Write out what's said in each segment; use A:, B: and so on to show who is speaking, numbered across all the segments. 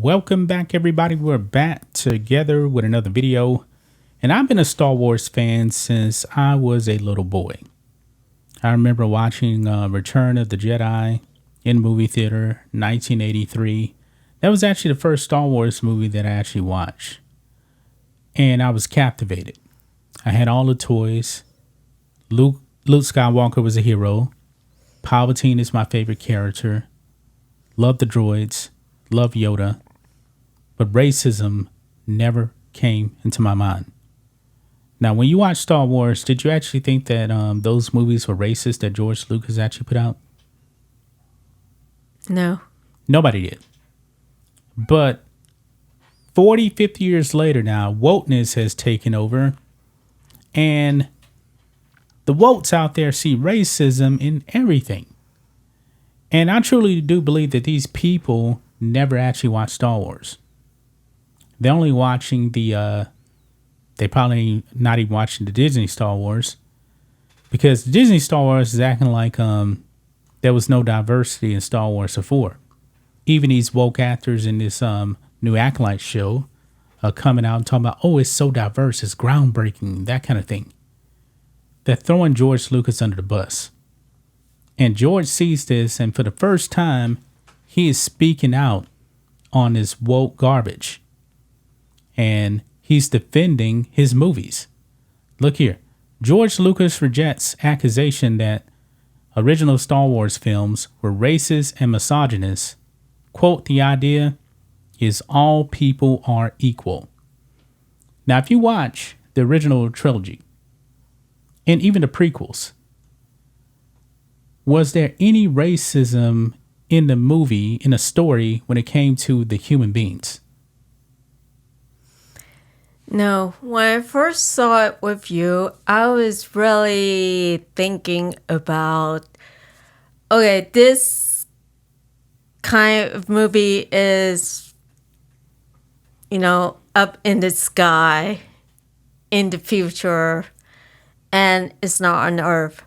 A: Welcome back, everybody. We're back together with another video. And I've been a Star Wars fan since I was a little boy. I remember watching Return of the Jedi in movie theater, 1983. That was actually the first Star Wars movie that I actually watched. And I was captivated. I had all the toys. Luke Skywalker was a hero. Palpatine is my favorite character. Love the droids. Love Yoda. But racism never came into my mind. Now, when you watch Star Wars, did you actually think that those movies were racist that George Lucas actually put out?
B: No.
A: Nobody did. But 40, 50 years later now, wokeness has taken over. And the wokes out there see racism in everything. And I truly do believe that these people never actually watched Star Wars. They're only watching they probably not even watching the Disney Star Wars. Because Disney Star Wars is acting like there was no diversity in Star Wars before. Even these woke actors in this new Acolyte show are coming out and talking about, oh, it's so diverse, it's groundbreaking, that kind of thing. They're throwing George Lucas under the bus. And George sees this, and for the first time, he is speaking out on this woke garbage. And he's defending his movies. Look here. George Lucas rejects accusation that original Star Wars films were racist and misogynist. Quote, the idea is all people are equal. Now, if you watch the original trilogy and even the prequels, was there any racism in the movie, in the story, when it came to the human beings?
B: No. When I first saw it with you, I was really thinking about, okay, this kind of movie is, up in the sky in the future, and it's not on Earth.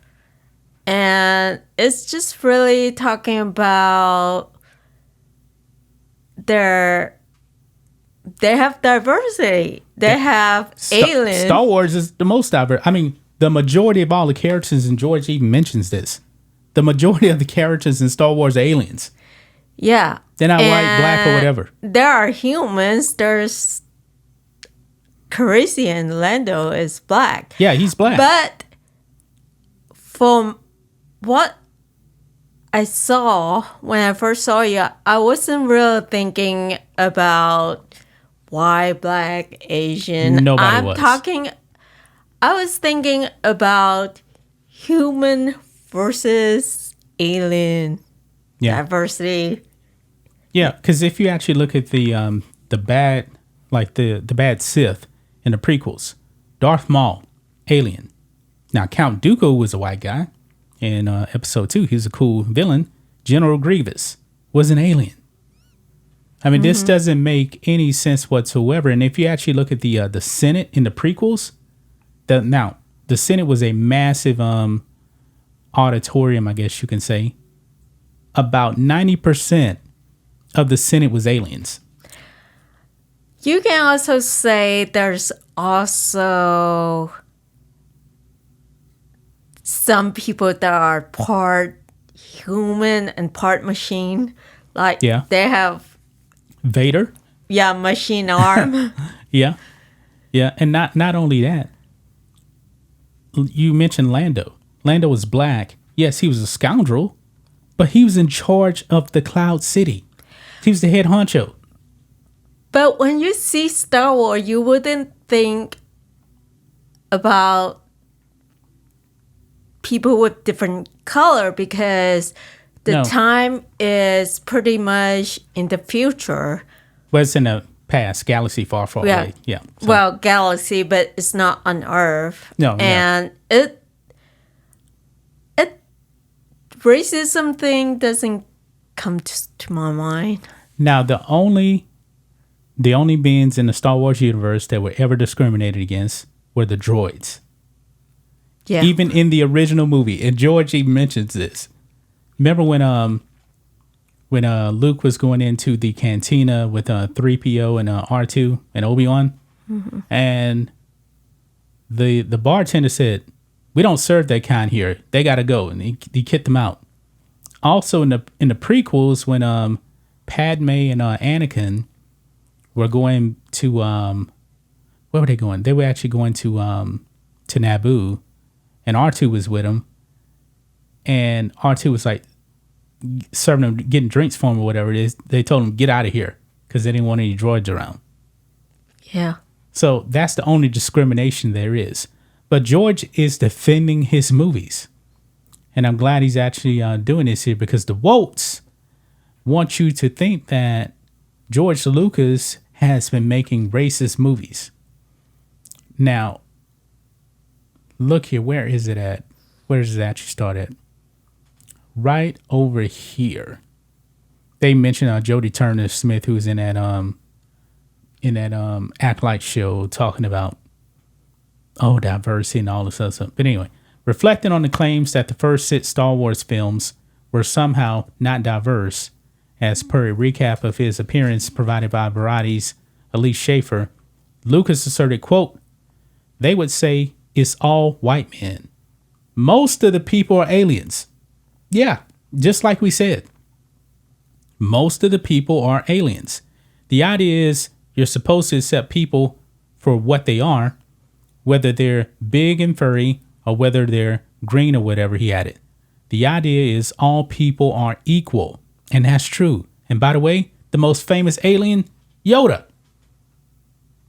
B: And it's just really talking about they have diversity. They have aliens.
A: Star Wars is the most diverse. I mean, the majority of all the characters, and George even mentions this, the majority of the characters in Star Wars are aliens.
B: Yeah.
A: They're not white, black, or whatever.
B: There are humans. There's Calrissian. Lando is black.
A: Yeah, he's black.
B: But from what I saw when I first saw you, I wasn't really thinking about white, black, Asian.
A: Nobody was.
B: I was thinking about human versus alien diversity.
A: Yeah, because if you actually look at the bad, like the bad Sith in the prequels, Darth Maul, alien. Now, Count Dooku was a white guy. In episode 2, he was a cool villain. General Grievous was an alien. I mean, this doesn't make any sense whatsoever. And if you actually look at the Senate in the prequels, the Senate was a massive auditorium, I guess you can say. About 90% of the Senate was aliens.
B: You can also say there's also some people that are part human and part machine. Like they have
A: Vader.
B: Yeah, machine arm.
A: Yeah. And not only that, you mentioned Lando. Lando was black. Yes, he was a scoundrel, but he was in charge of the Cloud City. He was the head honcho.
B: But when you see Star Wars, you wouldn't think about people with different color because the time is pretty much in the future.
A: Well, it's in the past, galaxy far away. Yeah.
B: So. Well, galaxy, but it's not on Earth.
A: No.
B: And it racism thing doesn't come to my mind.
A: Now, the only beings in the Star Wars universe that were ever discriminated against were the droids. Yeah. Even in the original movie, and George even mentions this. Remember when when Luke was going into the cantina with 3PO and R2 and Obi-Wan, and the bartender said, "We don't serve that kind here. They gotta go," and he kicked them out. Also in the prequels, when Padme and Anakin were going to where were they going? They were actually going to Naboo, and R2 was with them, and R2 was like serving them, getting drinks for him or whatever it is. They told him get out of here because they didn't want any droids around.
B: Yeah.
A: So that's the only discrimination there is. But George is defending his movies. And I'm glad he's actually doing this here, because the Wokes want you to think that George Lucas has been making racist movies. Now, look here. Where is it at? Where does it actually start at? Right over here. They mentioned Jodie Turner-Smith, who's in that Act Like show, talking about diversity and all this other stuff. But anyway, reflecting on the claims that the first 6 Star Wars films were somehow not diverse, as per a recap of his appearance provided by Variety's Elise Schaefer, Lucas asserted, quote, "They would say it's all white men. Most of the people are aliens." Yeah, just like we said. Most of the people are aliens. The idea is you're supposed to accept people for what they are, whether they're big and furry or whether they're green or whatever, he added. The idea is all people are equal, and that's true. And by the way, the most famous alien, Yoda.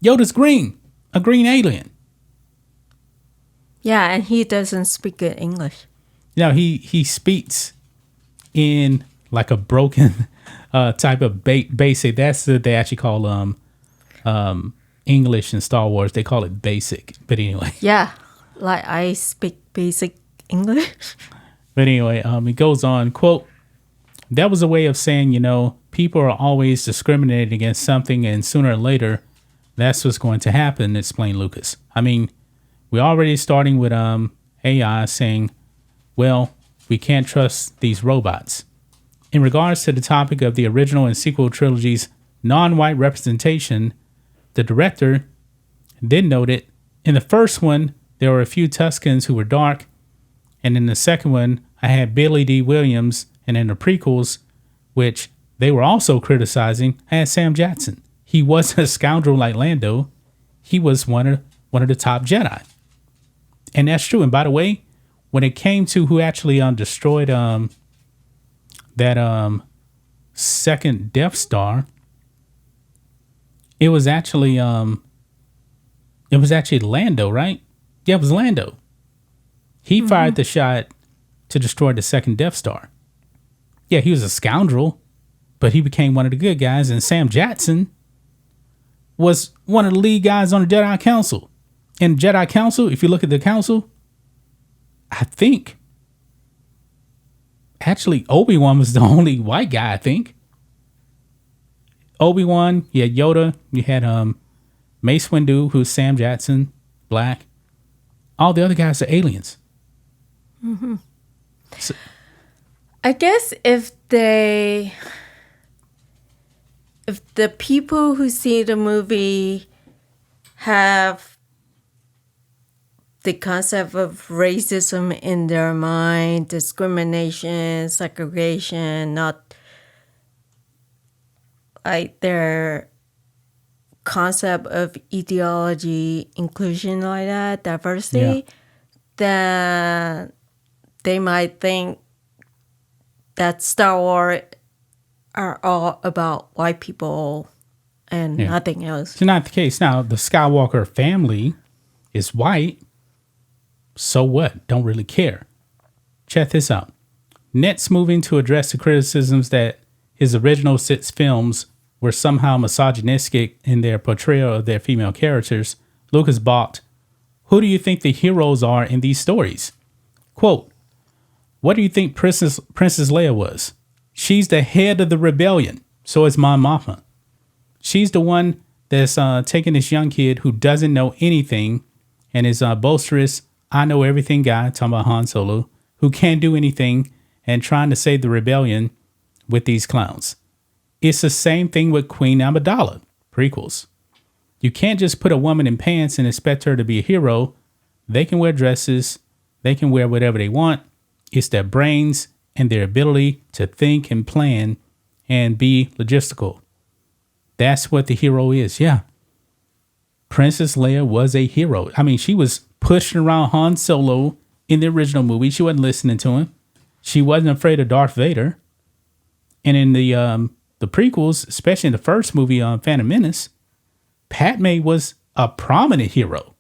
A: Yoda's green, a green alien.
B: Yeah, and he doesn't speak good English.
A: No, he speaks in like a broken type of basic. That's what they actually call English in Star Wars. They call it basic. But anyway.
B: Yeah, like I speak basic English.
A: But anyway, it goes on, quote, "That was a way of saying, people are always discriminated against something, and sooner or later, that's what's going to happen," explained Lucas. I mean, we're already starting with AI saying, well, we can't trust these robots. In regards to the topic of the original and sequel trilogy's non-white representation, the director then noted, in the first one, there were a few Tuscans who were dark, and in the second one, I had Billy D. Williams, and in the prequels, which they were also criticizing, I had Sam Jackson. He wasn't a scoundrel like Lando. He was one of the top Jedi. And that's true. And by the way, when it came to who actually destroyed that second Death Star, it was actually Lando, right? Yeah, it was Lando. He fired the shot to destroy the second Death Star. Yeah, he was a scoundrel, but he became one of the good guys. And Sam Jackson was one of the lead guys on the Jedi Council. And Jedi Council, if you look at the council, I think actually Obi-Wan was the only white guy, I think. Obi-Wan, you had Yoda, you had Mace Windu, who's Sam Jackson, black. All the other guys are aliens.
B: Mm-hmm. So, I guess if the people who see the movie have the concept of racism in their mind, discrimination, segregation, not like their concept of ideology, inclusion like that, diversity, then they might think that Star Wars are all about white people and nothing else.
A: It's not the case. Now, the Skywalker family is white. So what? Don't really care. Check this out. Next, moving to address the criticisms that his original 6 films were somehow misogynistic in their portrayal of their female characters, Lucas balked, "Who do you think the heroes are in these stories?" Quote, "What do you think Princess Leia was? She's the head of the rebellion. So is Mon Mothma. She's the one that's taking this young kid who doesn't know anything and is boisterous, I know everything guy," talking about Han Solo, "who can't do anything and trying to save the rebellion with these clowns. It's the same thing with Queen Amidala prequels. You can't just put a woman in pants and expect her to be a hero. They can wear dresses. They can wear whatever they want. It's their brains and their ability to think and plan and be logistical. That's what the hero is. Yeah. Princess Leia was a hero. I mean, she was pushing around Han Solo in the original movie. She wasn't listening to him. She wasn't afraid of Darth Vader. And in the prequels, especially in the first movie on Phantom Menace, Padme was a prominent hero.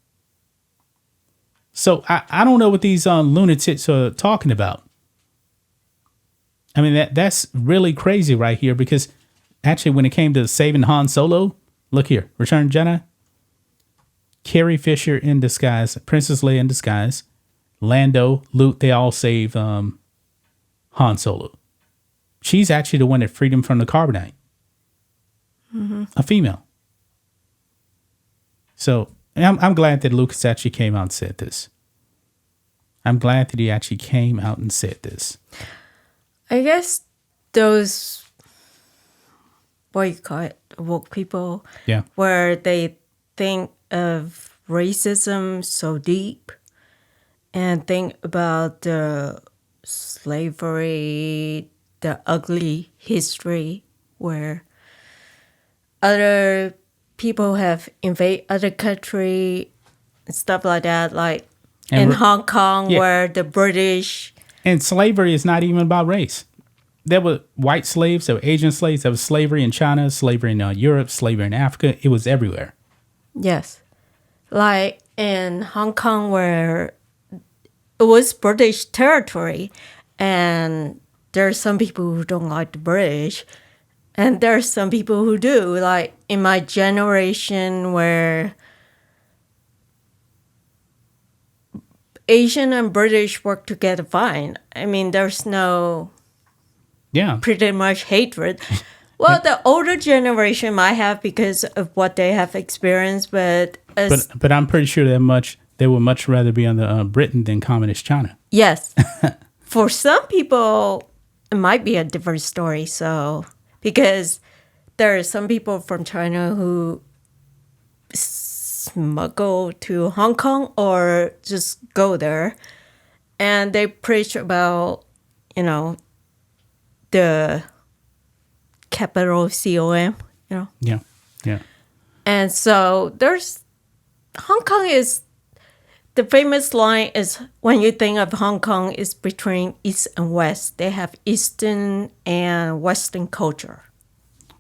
A: So I don't know what these lunatics are talking about. I mean, that's really crazy right here, because actually when it came to saving Han Solo, look here, Return of the Jedi, Carrie Fisher in disguise, Princess Leia in disguise, Lando, Luke, they all save Han Solo. She's actually the one that freed him from the carbonite. Mm-hmm. A female. So I'm glad that Lucas actually came out and said this. I'm glad that he actually came out and said this.
B: I guess those, what you call it, woke people,
A: yeah,
B: where they think of racism so deep and think about the slavery, the ugly history where other people have invaded other country and stuff like that, like in Hong Kong, yeah, where the British...
A: And slavery is not even about race. There were white slaves, there were Asian slaves, there was slavery in China, slavery in Europe, slavery in Africa. It was everywhere.
B: Yes. Like in Hong Kong, where it was British territory, and there are some people who don't like the British, and there are some people who do. Like in my generation, where Asian and British work together fine. I mean, there's no...
A: Yeah.
B: Pretty much hatred. Well, the older generation might have because of what they have experienced, but
A: I'm pretty sure they would much rather be on the Britain than communist China.
B: Yes. For some people, it might be a different story. So, because there are some people from China who smuggle to Hong Kong or just go there, and they preach about, the capital COM,
A: Yeah, yeah.
B: And so Hong Kong is, the famous line is, when you think of Hong Kong, is between East and West. They have Eastern and Western culture.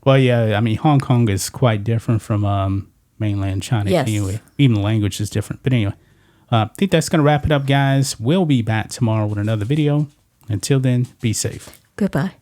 A: Well, yeah, I mean, Hong Kong is quite different from mainland China.
B: Yes.
A: Anyway. Even the language is different. But anyway, I think that's going to wrap it up, guys. We'll be back tomorrow with another video. Until then, be safe.
B: Goodbye.